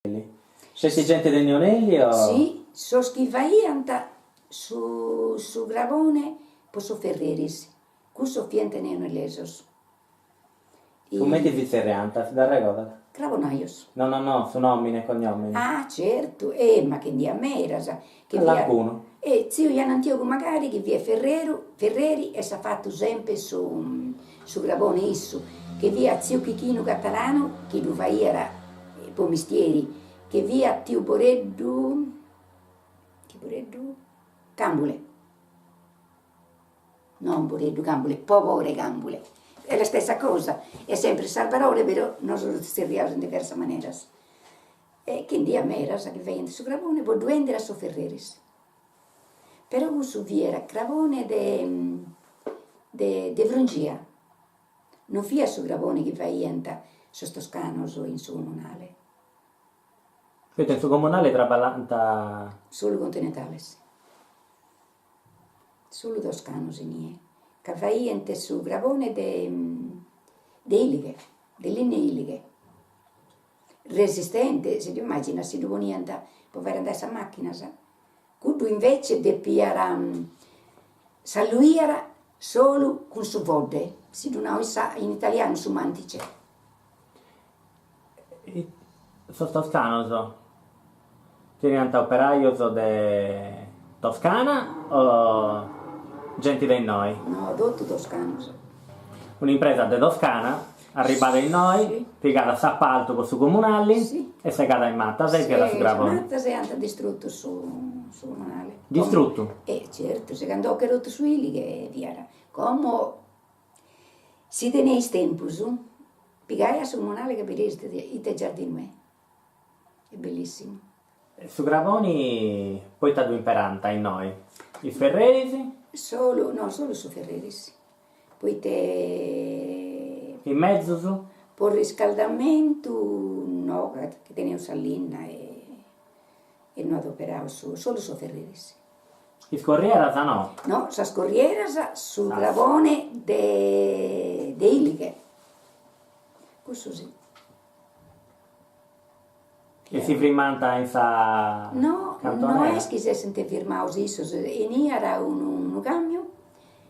C'è gente dei Nionelli o... Sì, so schivaianta su gravone po su Ferreris, cusso fiente neonelesos. Fumetti Vizerrianta, da regola? Gravonaios. No, su nomine e cognomine. Ah, certo, ma che dia merasa. Che Qualcuno. zio Ian Antioco magari che via Ferreri e s'ha fatto sempre su gravone issu, che via zio Chichino Catalano, che lo era pomistieri, che via zio Boreddu, Cambule. Non Boreddu, Cambule, povere Cambule. È la stessa cosa, è sempre salvarole, però non si serviamo in diverse maniere. E quindi a me era che vende su gravone, poi duende a Ferreris. Però su vi era gravone de Vrongia. Non via su gravone che vaienta su Toscano o in su comunale. Quindi il suo comunale traballanta... Solo continentale, sì. Solo Toscano si nie. Che vaienta su gravone de Ilighe, delle Ilighe. Resistente, se ti immagina, si doveva andare, poter andare a macchina, sa? Cudo invece de piara saluiera solo con su vode, si non sa in italiano su mantice. Sono toscano, diventa operaio de Toscana o gente dei noi? No, tutto toscano. So. Un'impresa de Toscana, arrivata in noi, Sì. piegata a Sappalto con su comunali Sì. e segata in matta, se che era su Sì, gravone. matta si è andata distrutto su comunale. Distrutto? Certo, si andò che rotto su Ilighe e via. Come si teneva tempo su, pigai a su comunale che vedete i te giardini. È bellissimo. Su gravoni poi t'ha due imperanta in noi. I Ferresi, Solo su Ferreris. Poi te in mezzo su, per riscaldamento no, che tenevo salina e non adoperavo solo su Ferreris. i Scorriera no. No, sa scorriera sul gravone de Ilighe. Questo sì. E si primanta in sa No, cantonera. non è che si sente firmato isso, in era un camion,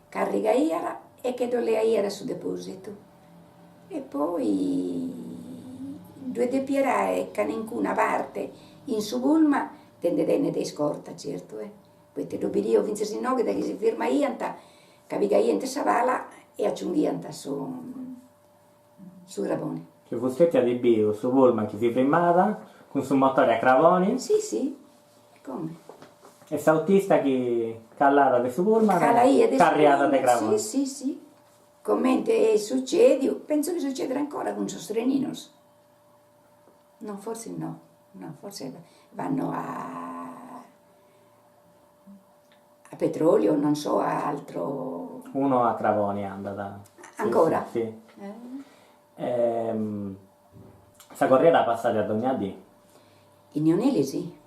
carica era e che dove era su deposito. E poi due depierare che in una parte in su Bulma tende te scorta, certo. Poi te dobirio vince si no che si firma ianta, capiga ianta savala e aggiungianta su gravone. Che fuschetti a di bio su Volma che si primata con su motore a cravoni Sì, come? e sautista che callata de su Volma Calaia carriata de cravoni. Sì. Commente succede, penso che succederà ancora con i sostreninos. No, forse no, forse vanno a petrolio, non so, a altro. Uno a cravoni è andata. Ancora? Sì. Sta corriera passata ad ogni adì. I Nionelli sì.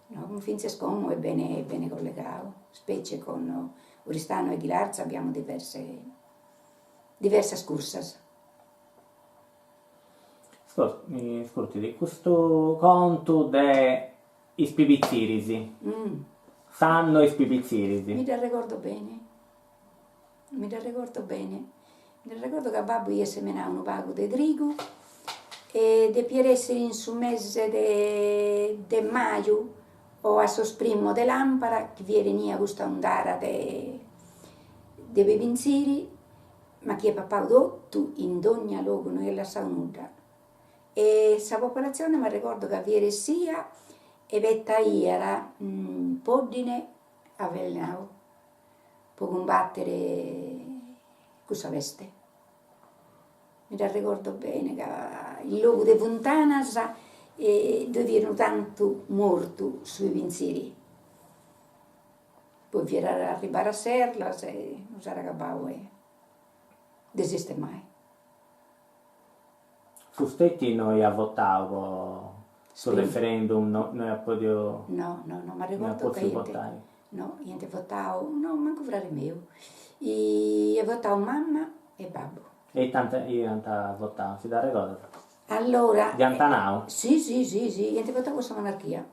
No, finché scomo è bene collegato, specie con Oristano e Ghilarza abbiamo diverse escursas. Ascolti, di questo conto de ispipizzirisi. Sanno ispipizzirisi. Mi ricordo bene. Mi ricordo che babbo gli seminava un pago di trigo e per essere in su mese de maggio o a sosprimo de lampara che viene a questa ondara de bevinziri ma che papà tutto in ogni luogo non è la saunuta e questa popolazione mi ricordo che viene sia e vetta era podine avvelenavo per combattere questa veste. Mi ricordo bene che il luogo di Fontanas dove erano tanto morto sui pensieri. Poi era arrivare a Serla e non sarà capace di desistere mai. Su stetti noi a votato sul referendum, noi appoggio. No, ma ricordo che niente votato, no, manco frare mio. E votato mamma e babbo. E tanta votato, si dà ricordo? Allora, Di Antanao? sì, niente votavo questa monarchia.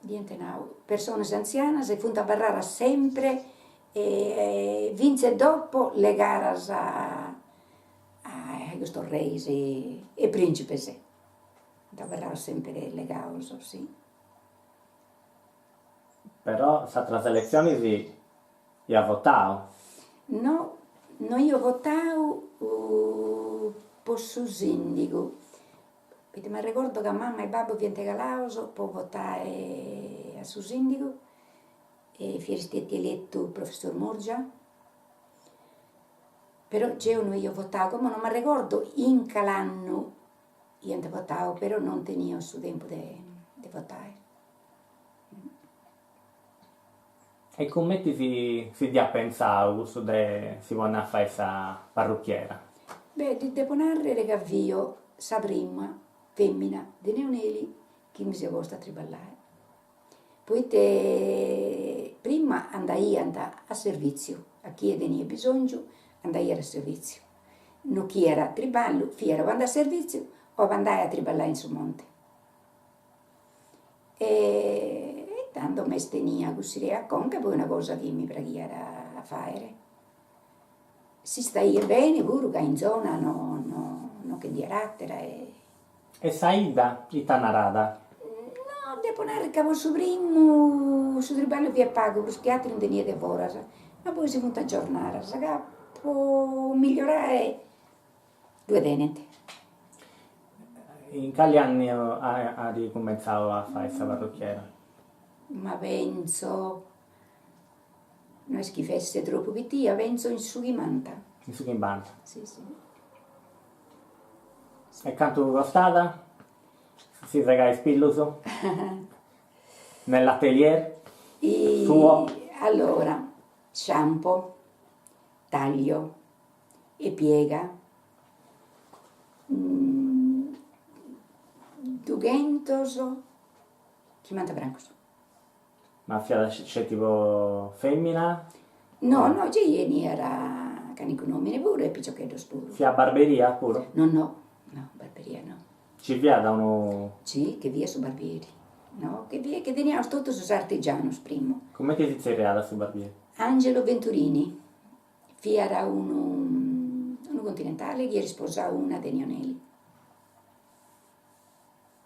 Niente now. Persone anziane, si funta a barrare sempre e vince dopo le gare a questo re e principe, sì. Da barrare sempre le gare, sì. Però, state le elezioni si ha votato. No, no io votavo per su sindaco. Perché mi ricordo che mamma e babbo viene galauso per votare a su sindaco e fi stati eletto il professor Murgia. Però io votavo, come non mi ricordo in che anno io votavo, però non tenivo su tempo di votare. E come si dia pensato questo si vuole fare questa parrucchiera? Beh, di deponare che avvio sa prima femmina di Neoneli che mi si è posta a triballare. Poi prima andai a servizio, a chi tenia bisogno andai a servizio. Non chi era a triballo, chi era andare a servizio o andai a triballare in su monte. E tanto mi stenia così a conca, poi una cosa che mi preghiera a fare. Si stai bene pure che in zona non che di carattere. E Saida, Itanarada? No, devo andare a capo su primo, su triballo via pago, perché altri non tenia di ora. Ma poi si punta a giornare, che può migliorare due tenenti. In quali anni ha ricominciato a fare questa parrucchiera? Ma penso, non è schifesse troppo pittia, penso in Sugimanta. In Suchimbanta. Sì. E quanto costata? Si regali spilluso? Nell'atelier? Suo? Allora, shampoo, taglio e piega, 200, 50 francos. Ma c'è tipo femmina? No, già ieri era canico nomine pure e picciochetto spuro. Si ha barberia pure? No, barberia no. Ci via da uno... Sì, che via su barbieri. No, che via che teniamo tutto su artigianos primo. Come ti si reala su barbiere? Angelo Venturini, era uno continentale che sposava una dei Nionelli.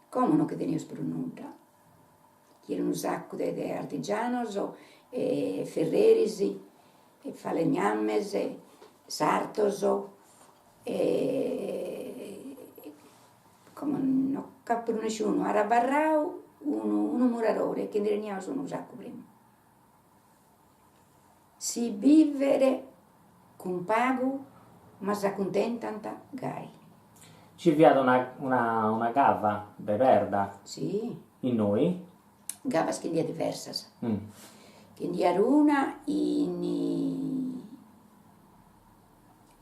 Come uno che tenia spronuncia. Che era un sacco di artigianos, ferreris, e falegnames, sartos, come non capisco nessuno, era barrao uno muratore che ne tenia un sacco prima. Si vivere con pago, ma si accontentano gai. Ci via una cava de verda Sì, in noi? gavas che dia diversas. Mm. Che dia una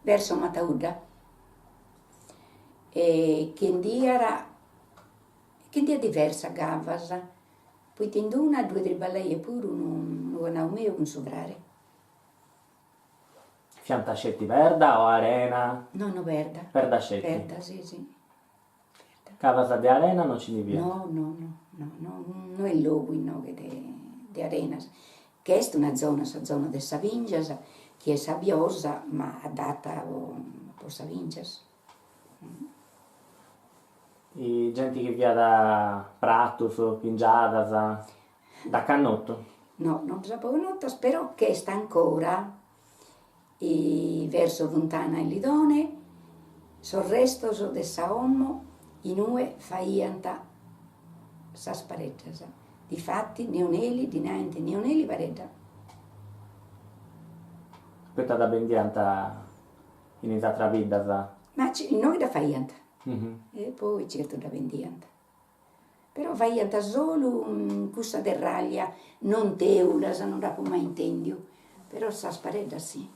verso Matauda e che dia diversa gavas. Poi tendo una, due triballeie pure, uno naumeo con sovrare. Fiantascetti verda o arena? No, verda. Verdascetti. Verda, sì. Verda. Cavasa di arena non ci divia. No, non è luogo no, che di arena. Che è una zona di Savingias, che è sabbiosa, ma adatta per Savingias. I gente che via da Pratus, Pingiadas, da Cannotto? No, non sapevo nulla, spero che sta ancora verso Fontana e Lidone, sul resto di Saommo, in ue faianta sas pareggias. Difatti, Neoneli, dinanti Neoneli pareggia. Questa da bendianta in altra vita. Ma noi da faianta, Mm-hmm. e poi certo da vendianta. Però faianta solo cussa de raglia, non teulas, non rapo mai intendio, però sas pareggias sì.